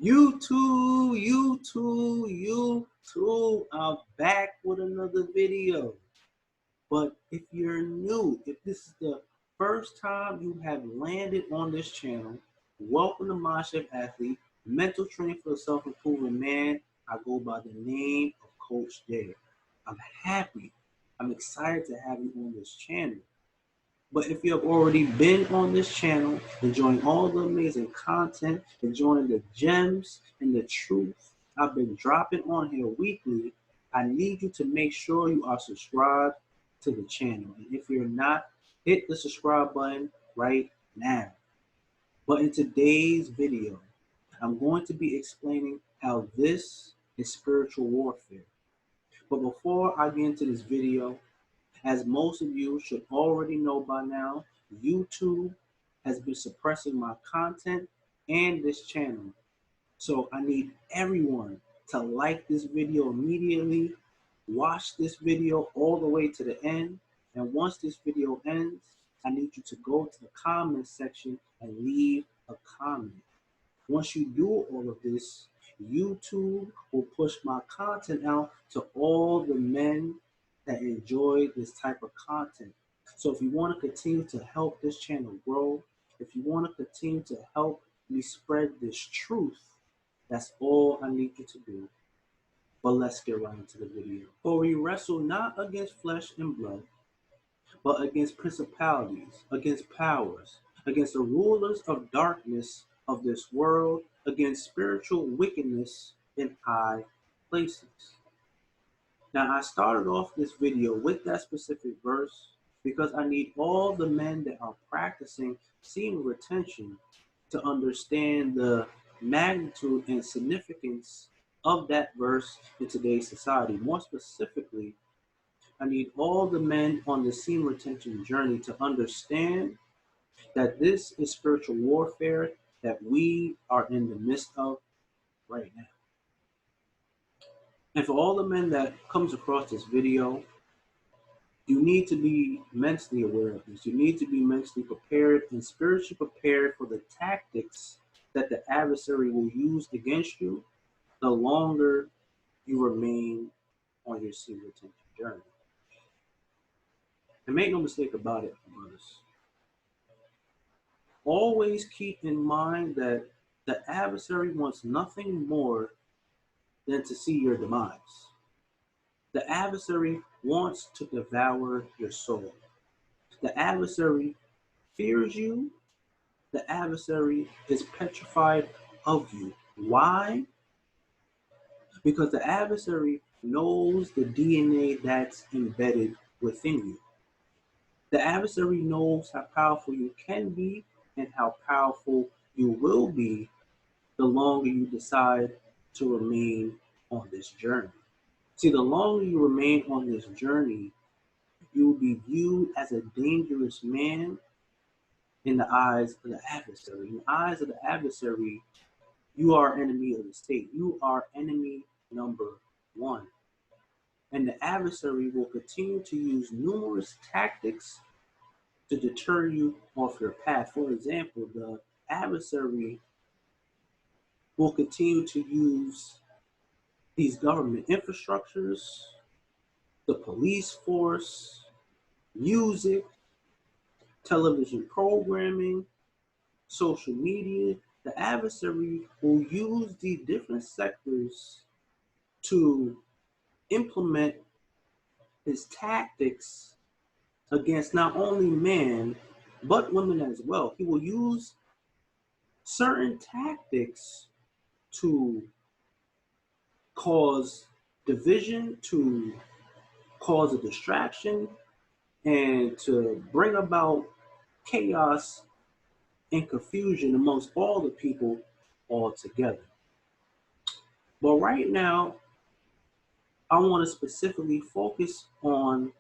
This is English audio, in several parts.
YouTube, I'm back with another video. But if you're new, if this is the first time you have landed on this channel, welcome to My Chef Athlete, mental training for the self-improvement man. I go by the name of Coach Dare. I'm happy, I'm excited to have you on this channel. But if you have already been on this channel, enjoying all the amazing content, enjoying the gems and the truth I've been dropping on here weekly, I need you to make sure you are subscribed to the channel. And if you're not, hit the subscribe button right now. But in today's video, I'm going to be explaining how this is spiritual warfare. But before I get into this video, as most of you should already know by now, YouTube has been suppressing my content and this channel. So I need everyone to like this video immediately, watch this video all the way to the end, and once this video ends, I need you to go to the comment section and leave a comment. Once you do all of this, YouTube will push my content out to all the men that enjoy this type of content. So if you want to continue to help this channel grow, if you want to continue to help me spread this truth, that's all I need you to do. But let's get right into the video. For we wrestle not against flesh and blood, but against principalities, against powers, against the rulers of darkness of this world, against spiritual wickedness in high places. Now, I started off this video with that specific verse because I need all the men that are practicing semen retention to understand the magnitude and significance of that verse in today's society. More specifically, I need all the men on the semen retention journey to understand that this is spiritual warfare that we are in the midst of right now. And for all the men that comes across this video, you need to be mentally aware of this. You need to be mentally prepared and spiritually prepared for the tactics that the adversary will use against you the longer you remain on your semen retention journey. And make no mistake about it, brothers. Always keep in mind that the adversary wants nothing more than to see your demise. The adversary wants to devour your soul. The adversary fears you. The adversary is petrified of you. Why? Because the adversary knows the DNA that's embedded within you. The adversary knows how powerful you can be and how powerful you will be the longer you decide to remain on this journey. See, the longer you remain on this journey, you will be viewed as a dangerous man in the eyes of the adversary. In the eyes of the adversary, you are enemy of the state. You are enemy number one. And the adversary will continue to use numerous tactics to deter you off your path. For example, the adversary will continue to use these government infrastructures, the police force, music, television programming, social media. The adversary will use these different sectors to implement his tactics against not only men, but women as well. He will use certain tactics to cause division, to cause a distraction, and to bring about chaos and confusion amongst all the people all together. But right now, I want to specifically focus on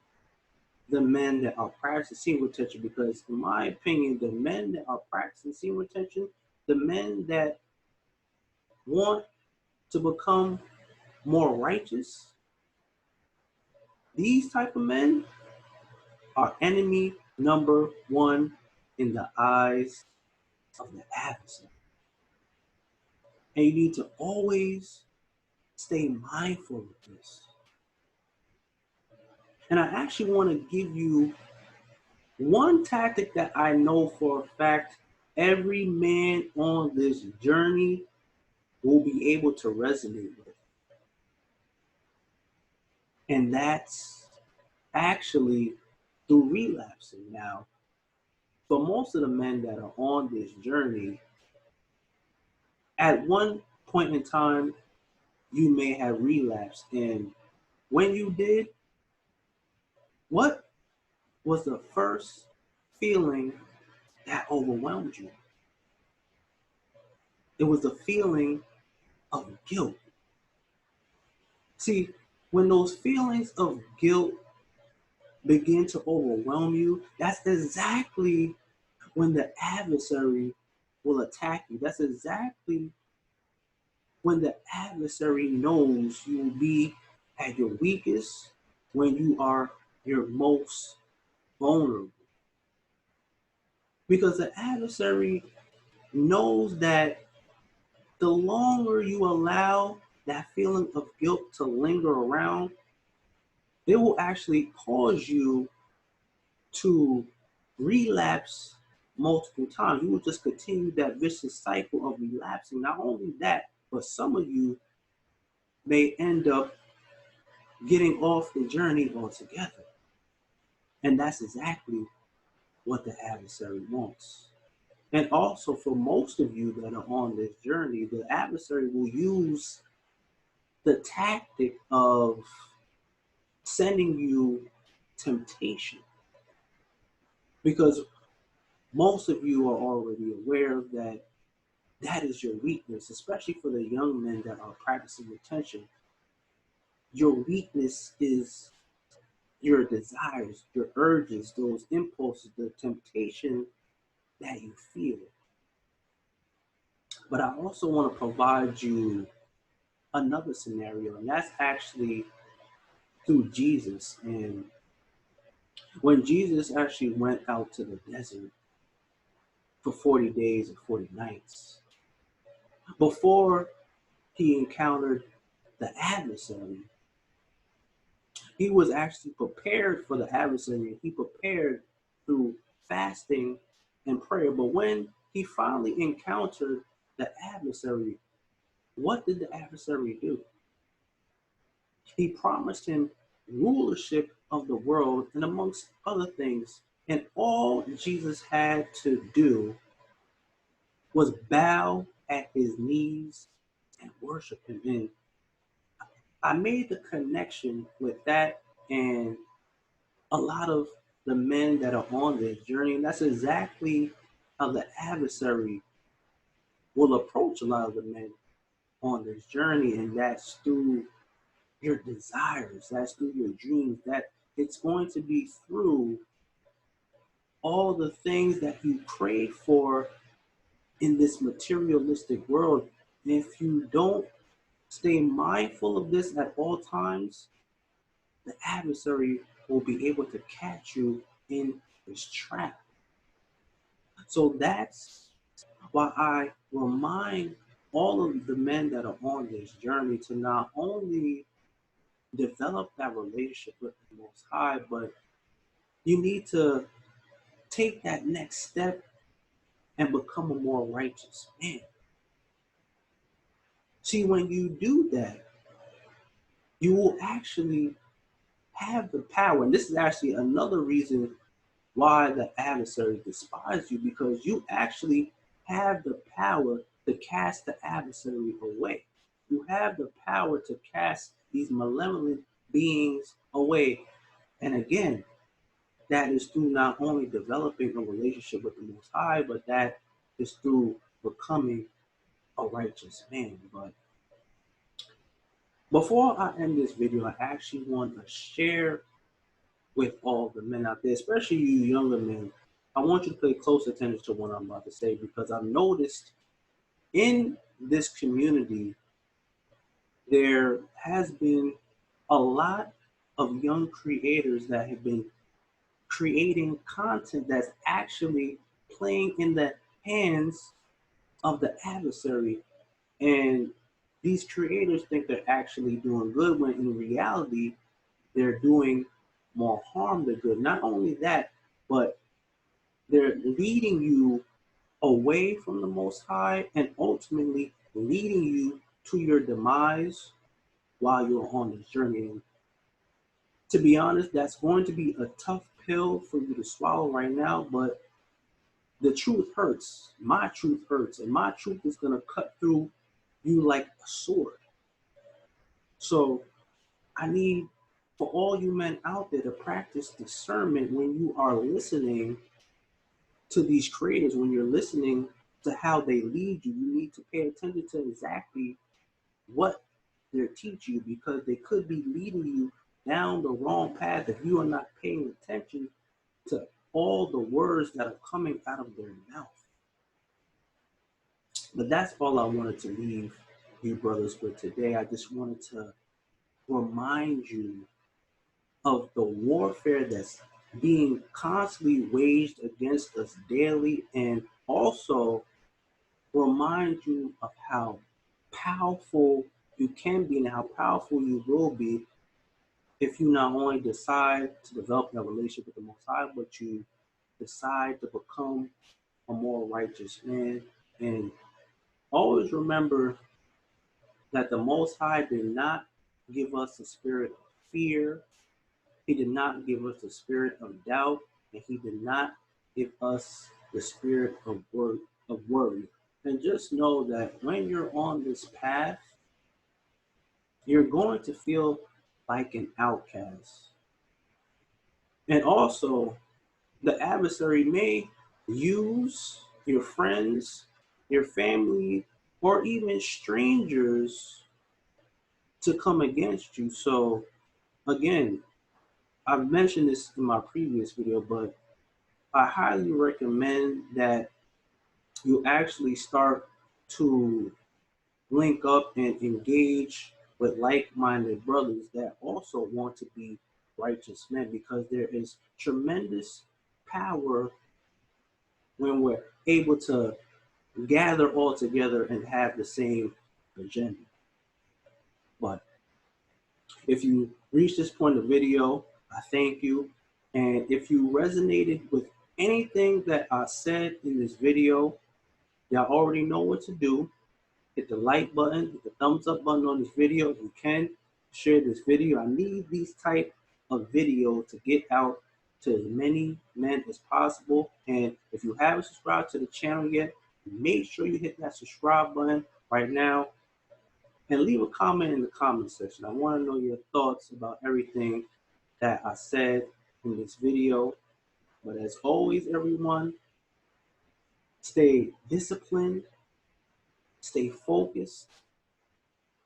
the men that are practicing semen retention, because in my opinion, the men that are practicing semen retention, the men that want to become more righteous, these type of men are enemy number one in the eyes of the adversary. And you need to always stay mindful of this. And I actually want to give you one tactic that I know for a fact every man on this journey will be able to resonate with. And that's actually through relapsing. Now, for most of the men that are on this journey, at one point in time, you may have relapsed. And when you did, what was the first feeling that overwhelmed you? It was the feeling of guilt. See, when those feelings of guilt begin to overwhelm you, that's exactly when the adversary will attack you. That's exactly when the adversary knows you will be at your weakest, when you are your most vulnerable. Because the adversary knows that the longer you allow that feeling of guilt to linger around, it will actually cause you to relapse multiple times. You will just continue that vicious cycle of relapsing. Not only that, but some of you may end up getting off the journey altogether. And that's exactly what the adversary wants. And also, for most of you that are on this journey, the adversary will use the tactic of sending you temptation. Because most of you are already aware that that is your weakness, especially for the young men that are practicing retention. Your weakness is your desires, your urges, those impulses, the temptation that you feel. But I also want to provide you another scenario, and that's actually through Jesus. And when Jesus actually went out to the desert for 40 days and 40 nights, before he encountered the adversary, he was actually prepared for the adversary. He prepared through fasting and prayer. But when he finally encountered the adversary, what did the adversary do? He promised him rulership of the world and amongst other things. And all Jesus had to do was bow at his knees and worship him. And I made the connection with that and a lot of the men that are on this journey. And that's exactly how the adversary will approach a lot of the men on this journey. And that's through your desires, that's through your dreams, that it's going to be through all the things that you crave for in this materialistic world. And if you don't stay mindful of this at all times, the adversary will be able to catch you in this trap. So that's why I remind all of the men that are on this journey to not only develop that relationship with the Most High, but you need to take that next step and become a more righteous man. See, when you do that, you will actually have the power. And this is actually another reason why the adversary despises you, because you actually have the power to cast the adversary away. You have the power to cast these malevolent beings away. And again, that is through not only developing a relationship with the Most High, but that is through becoming a righteous man. But before I end this video, I actually want to share with all the men out there, especially you younger men. I want you to pay close attention to what I'm about to say, because I've noticed in this community there has been a lot of young creators that have been creating content that's actually playing in the hands of the adversary. And these creators think they're actually doing good when in reality they're doing more harm than good. Not only that, but they're leading you away from the Most High and ultimately leading you to your demise while you're on this journey. And to be honest, that's going to be a tough pill for you to swallow right now, but the truth hurts. My truth hurts, and my truth is going to cut through you like a sword. So I need for all you men out there to practice discernment when you are listening to these creators, when you're listening to how they lead you. You need to pay attention to exactly what they're teaching you, because they could be leading you down the wrong path if you are not paying attention to all the words that are coming out of their mouth. But that's all I wanted to leave you brothers with today. I just wanted to remind you of the warfare that's being constantly waged against us daily, and also remind you of how powerful you can be and how powerful you will be if you not only decide to develop a relationship with the Most High, but you decide to become a more righteous man. And always remember that the Most High did not give us a spirit of fear. He did not give us the spirit of doubt, and he did not give us the spirit of worry. And just know that when you're on this path, you're going to feel like an outcast. And also, the adversary may use your friends, your family, or even strangers to come against you. So, again, I've mentioned this in my previous video, but I highly recommend that you actually start to link up and engage with like-minded brothers that also want to be righteous men, because there is tremendous power when we're able to gather all together and have the same agenda. But if you reach this point of the video, I thank you. And if you resonated with anything that I said in this video, y'all already know what to do. Hit the like button, hit the thumbs up button on this video. If you can, share this video. I need these type of videos to get out to as many men as possible. And if you haven't subscribed to the channel yet, make sure you hit that subscribe button right now and leave a comment in the comment section. I want to know your thoughts about everything that I said in this video. But as always, everyone, stay disciplined, stay focused,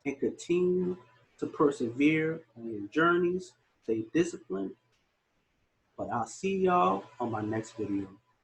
and continue to persevere on your journeys. Stay disciplined. But I'll see y'all on my next video.